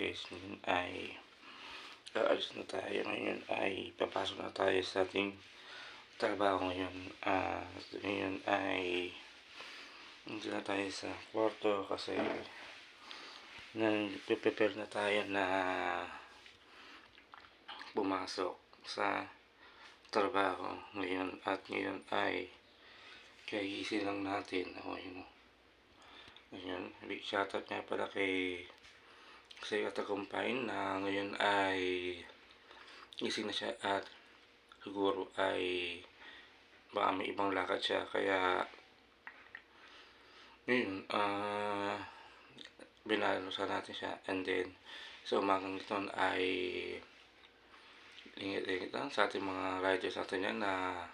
guys, ngayon ay aalis na tayo. Ngayon ay papasok na tayo sa ating trabaho ngayon. Ngayon ay hindi na tayo sa kwarto kasi prepare na tayo na pumasok sa trabaho ngayon. At ngayon ay kagising lang natin. Ngayon, big shoutout nga pala kay Katagumpay na ngayon ay gising na siya at siguro ay baka may ibang lakad siya, kaya yun, binalusan natin siya. And then sa umagang ito ay ingit-ingit lang sa ating mga riders natin yan na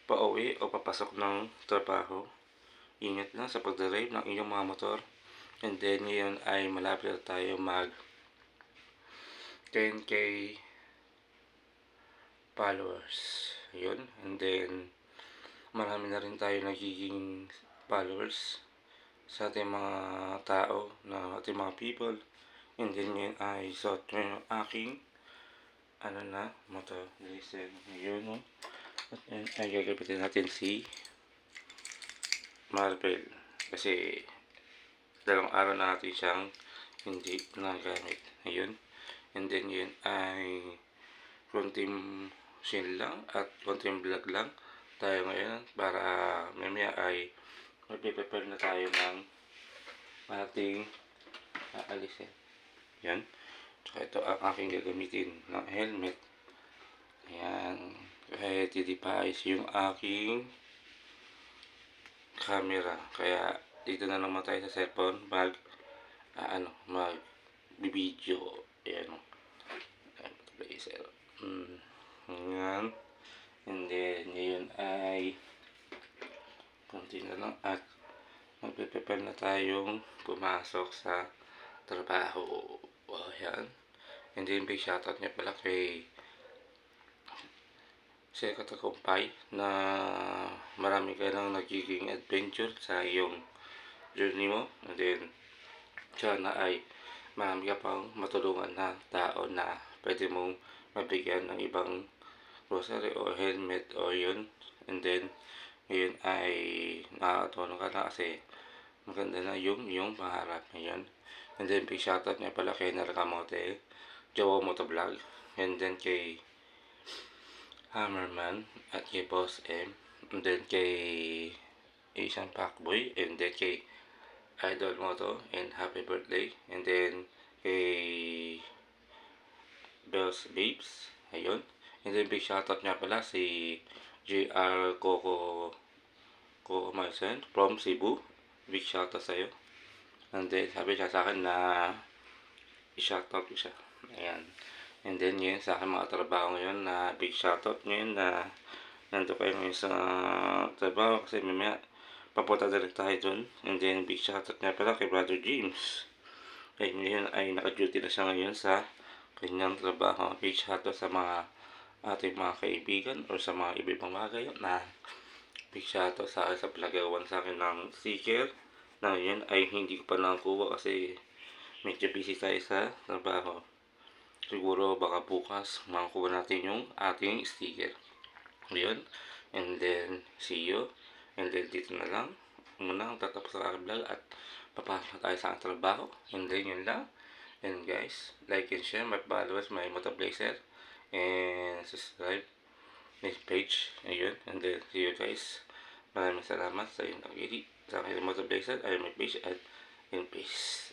pauwi o papasok ng trabaho. Ingat lang sa pagdrive ng inyong mga motor. And then ngayon ay malapit na tayo mag 10k followers. Yun. And then marami na rin tayo nagiging followers sa ating mga tao, na ating mga people. And then ngayon ay suot ko yung aking motor. Listen, yun, no? At yun ay gagapitin natin si Marvel kasi dalawang araw na natin siyang hindi nagamit. Ayun. And then yun ay konting scene lang at konting vlog lang tayo ngayon para mamaya ay mag-prepare na tayo ng ating aalisin. Yan. Tsaka ito ang aking gagamitin ng helmet. Ayan. Kahit hindi pa ayos yung aking camera, kaya dito na naman tayo sa cellphone mag video. Ayan. Laser. Ayan. And then ngayon ay konti na lang at magpe-prepare na tayong pumasok sa trabaho. Ayan. And then big shoutout niya pala kay Katagumpay na marami ka nang nagiging adventure sa iyong journey mo. And then sana ay marami ka pang matulungan na tao na pwede mong mabigyan ng ibang grocery o helmet o yun. And then ngayon ay nakakatulong ka na kasi maganda na yung pangarap ngayon. And then big shoutout nga pala kay Narakamote, Jowa Motovlog, and then kay Hammerman at kay Boss M, and then kay Asian Packboy, and then kay Idol Moto and happy birthday, and then kay Bells Babes. Ayun. And then big shoutout nga pala si JR Coco Marcen from Cebu. Big shoutout sa'yo. And then sabi siya sa akin na i-shoutout ko siya. Ayan. And then yun sa akin mga trabaho ngayon na big shoutout ngayon na nandito kayo ngayon sa trabaho kasi mamaya papunta direct tayo dun. And then big shoutout nga pala kay Brother James. Ay ngayon ay naka-duty na siya ngayon sa kanyang trabaho. Big shoutout sa mga ating mga kaibigan o sa mga iba-ibang bagay na big shoutout sa akin sa pinagawan sa akin ng sticker na yun ay hindi ko pa nakuha kasi medyo busy tayo sa trabaho. Siguro baka bukas makakuha natin yung ating sticker. Yun. And then see you. And then dito na lang muna ang tatapos sa aking vlog at papasok na tayo sa aking trabaho. And then yun lang. And guys, like and share my followers, my Motovlazer, and subscribe my page. Ayun. And then see you guys. Maraming salamat sa inyong nakikita sa aking Motovlazer, ay my page at in peace.